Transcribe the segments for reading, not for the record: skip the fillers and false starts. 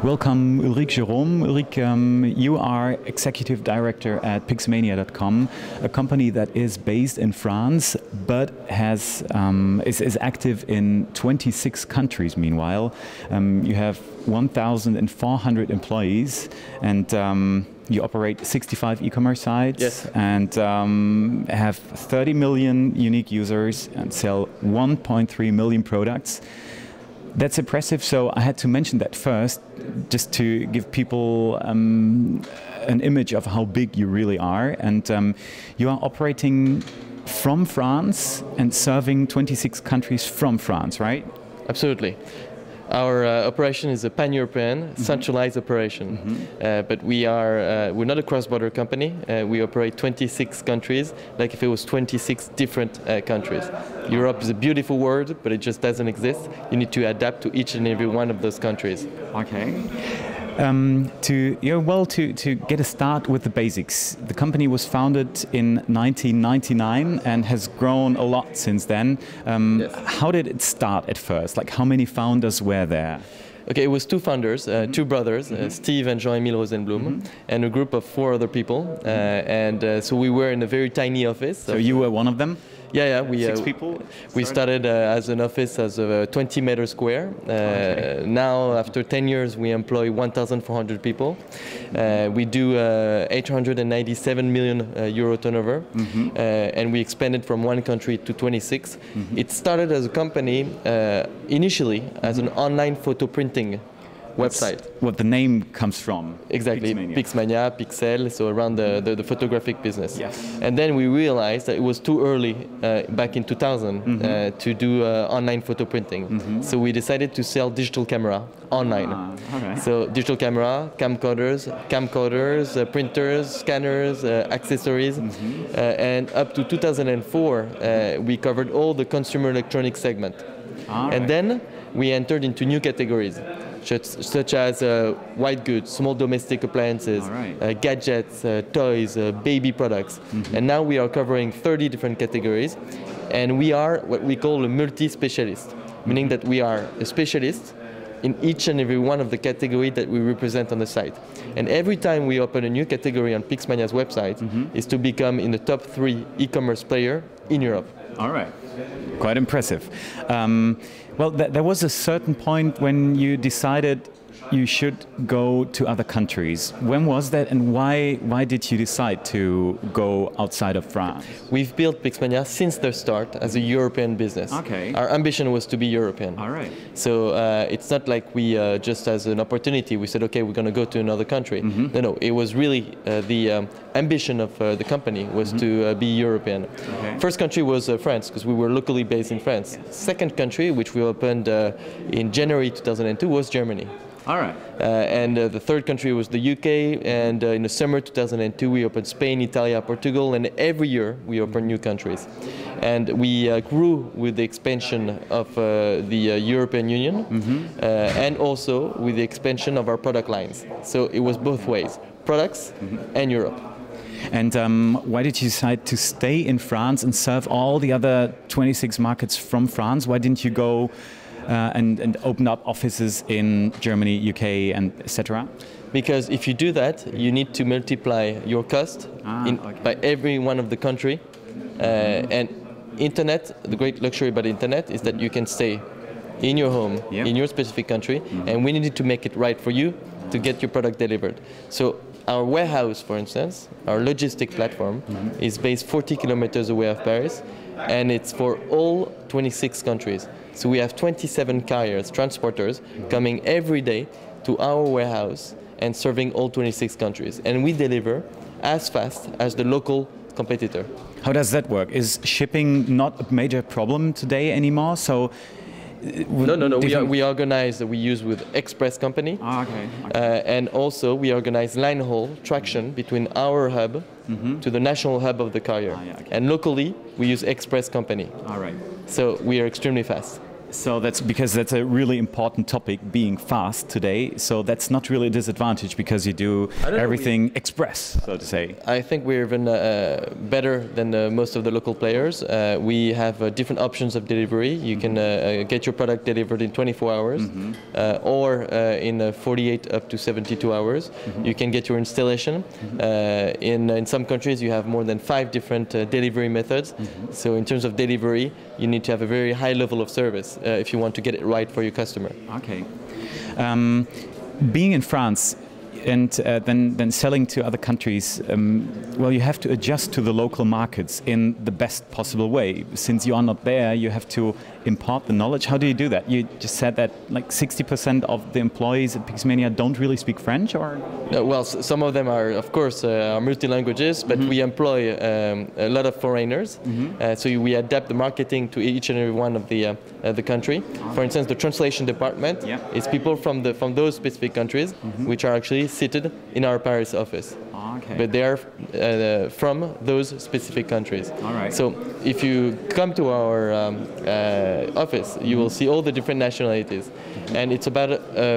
Welcome, Ulric Jerome. Ulric, you are Executive Director at pixmania.com, a company that is based in France but is active in 26 countries meanwhile. You have 1,400 employees and you operate 65 e-commerce sites. Yes. And have 30 million unique users and sell 1.3 million products. That's impressive, so I had to mention that first, just to give people an image of how big you really are. And you are operating from France and serving 26 countries from France, right? Absolutely. Our operation is a pan-European, centralized operation, but we're not a cross-border company. We operate 26 countries, like if it was 26 different countries. Europe is a beautiful word, but it just doesn't exist. You need to adapt to each and every one of those countries. Okay. To get a start with the basics, the company was founded in 1999 and has grown a lot since then. Yes. How did it start at first? Like, how many founders were there? Okay, it was two founders, two brothers, Steve and Jean-Emile Rosenblum, and a group of 4 other people. So we were in a very tiny office. So you were one of them? Yeah, we 6 people. We started as an office as a 20 meter square. Now, after 10 years, we employ 1,400 people. We do 897 million euro turnover, and we expanded from 1 country to 26. It started as a company initially as an online photo printing website. That's what the name comes from. Exactly, Pixmania, Pixel, so around the photographic business. Yes. And then we realized that it was too early back in 2000 to do online photo printing. So we decided to sell digital camera online. Okay. So digital camera, camcorders, printers, scanners, accessories, and up to 2004 we covered all the consumer electronics segment. And then we entered into new categories, such as white goods, small domestic appliances, gadgets, toys, baby products. And now we are covering 30 different categories. And we are what we call a multi-specialist, meaning that we are a specialist in each and every one of the categories that we represent on the site. And every time we open a new category on Pixmania's website is to become in the top 3 e-commerce player in Europe. All right. Quite impressive. Well, there was a certain point when you decided you should go to other countries. When was that, and why did you decide to go outside of France? We've built Pixmania since the start as a European business. Okay. Our ambition was to be European. All right. So it's not like we just as an opportunity we said, okay, we're going to go to another country. No, it was really the ambition of the company was to be European. Okay. First country was France, because we were locally based in France. Second country, which we opened in January 2002, was Germany. All right. And the third country was the UK, and in the summer 2002 we opened Spain, Italy, Portugal, and every year we open new countries. And we grew with the expansion of the European Union and also with the expansion of our product lines. So it was both ways, products and Europe. And why did you decide to stay in France and serve all the other 26 markets from France? Why didn't you go and open up offices in Germany, UK, and etc.? Because if you do that, you need to multiply your cost by every one of the country. And internet, the great luxury about internet is that you can stay in your home, in your specific country, and we needed to make it right for you to get your product delivered. So our warehouse, for instance, our logistic platform, is based 40 kilometers away of Paris, and it's for all 26 countries. So we have 27 carriers, transporters, coming every day to our warehouse and serving all 26 countries. And we deliver as fast as the local competitor. How does that work? Is shipping not a major problem today anymore? So No. We organize, we use with express company. And also we organize line haul traction between our hub to the national hub of the carrier. And locally, we use express company. All right. So we are extremely fast. So that's because that's a really important topic, being fast today. So that's not really a disadvantage because you do everything express, so to say. I think we're even better than most of the local players. We have different options of delivery. You can get your product delivered in 24 hours or in 48 up to 72 hours. You can get your installation. In some countries you have more than 5 different delivery methods. So in terms of delivery, you need to have a very high level of service if you want to get it right for your customer. Okay. Being in France and then selling to other countries, well, you have to adjust to the local markets in the best possible way. Since you are not there, you have to impart the knowledge. How do you do that? You just said that like 60% of the employees at Pixmania don't really speak French, or? Well, some of them are, of course, are multi-languages, but we employ a lot of foreigners. So we adapt the marketing to each and every one of the country. For instance, the translation department is people from those specific countries, which are actually seated in our Paris office. Okay. But they are from those specific countries. All right. So if you come to our office, you will see all the different nationalities. And it's about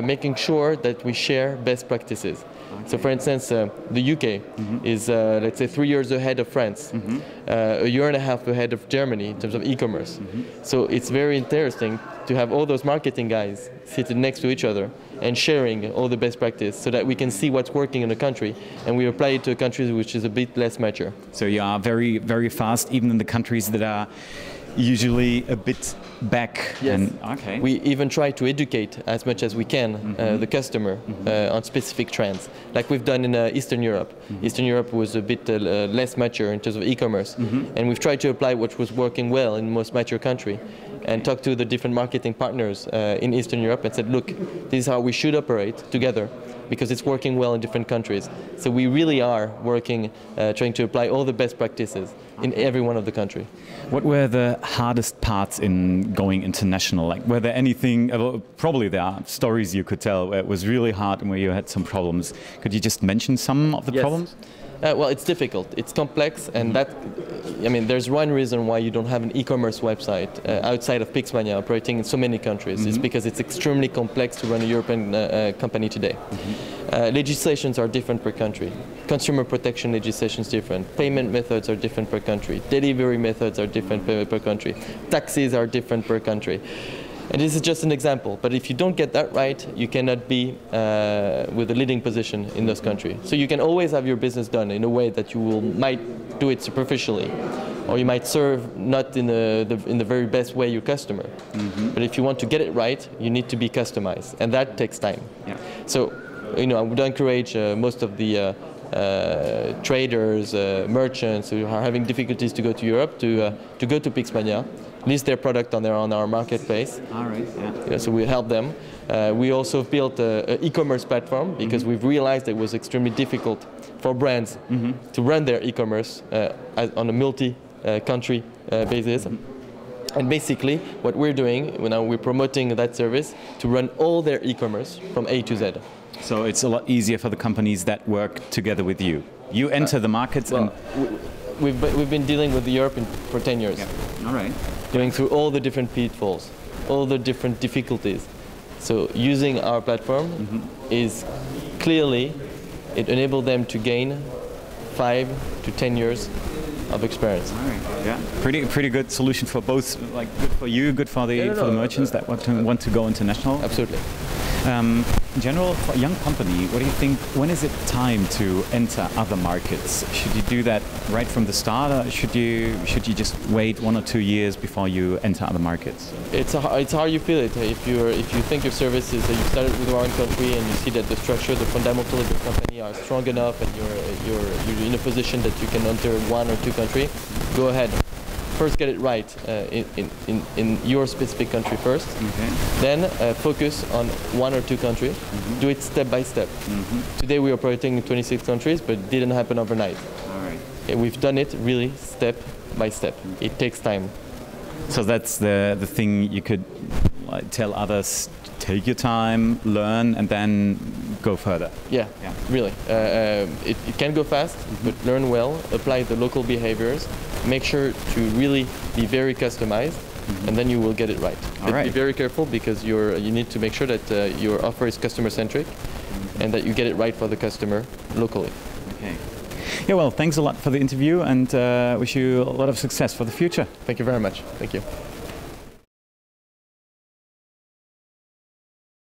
making sure that we share best practices. So for instance, the UK is, let's say, 3 years ahead of France, a year and a half ahead of Germany in terms of e-commerce. So it's very interesting to have all those marketing guys seated next to each other and sharing all the best practice so that we can see what's working in the country and we apply it to a country which is a bit less mature. So you are very, very fast, even in the countries that are usually a bit back. Yes. And, okay. We even try to educate as much as we can the customer on specific trends, like we've done in Eastern Europe. Eastern Europe was a bit less mature in terms of e-commerce, and we've tried to apply what was working well in most mature country and talk to the different marketing partners in Eastern Europe and said, look, this is how we should operate together because it's working well in different countries. So we really are working, trying to apply all the best practices in every one of the country. What were the hardest parts in going international? Like, were there anything, probably there are stories you could tell where it was really hard and where you had some problems. Could you just mention some of the problems? Well, it's difficult, it's complex, and that, I mean, there's one reason why you don't have an e-commerce website outside of Pixmania operating in so many countries. It's because it's extremely complex to run a European company today. Legislations are different per country. Consumer protection legislation is different. Payment methods are different per country. Delivery methods are different per country. Taxes are different per country. And this is just an example, but if you don't get that right, you cannot be with a leading position in those countries. So you can always have your business done in a way that you might do it superficially, or you might serve not in the very best way your customer. But if you want to get it right, you need to be customized, and that takes time. So, you know, I would encourage most of the traders, merchants who are having difficulties to go to Europe to go to Pixmania, list their product on our marketplace. All right. Yeah. So we help them. We also built an e-commerce platform because we've realized it was extremely difficult for brands to run their e-commerce on a multi-country basis. And basically, what we're doing now, we're promoting that service to run all their e-commerce from A to Z. So it's a lot easier for the companies that work together with you. You enter the markets, well, and we've been dealing with Europe for 10 years. All right. Going through all the different pitfalls, all the different difficulties. So using our platform is clearly, it enabled them to gain 5 to 10 years of experience. All right. Yeah. Pretty good solution for both, like good for you, good for the merchants that want to go international. Absolutely. In general, for a young company, what do you think, when is it time to enter other markets? Should you do that right from the start, or should you just wait 1 or 2 years before you enter other markets? It's how you feel it. If you think your service is, you started with one country and you see that the structure, the fundamentals of your company are strong enough and you're in a position that you can enter 1 or 2 countries, go ahead. First get it right in your specific country first, then focus on 1 or 2 countries, do it step by step. Today we are operating in 26 countries, but it didn't happen overnight. All right. We've done it really step by step. It takes time. So that's the thing you could tell others, take your time, learn, and then go further. Yeah. Really. It can go fast, but learn well, apply the local behaviors, make sure to really be very customized, and then you will get it right. But right. be very careful, because you need to make sure that your offer is customer-centric and that you get it right for the customer locally. Okay. Yeah, well, thanks a lot for the interview, and wish you a lot of success for the future. Thank you very much. Thank you.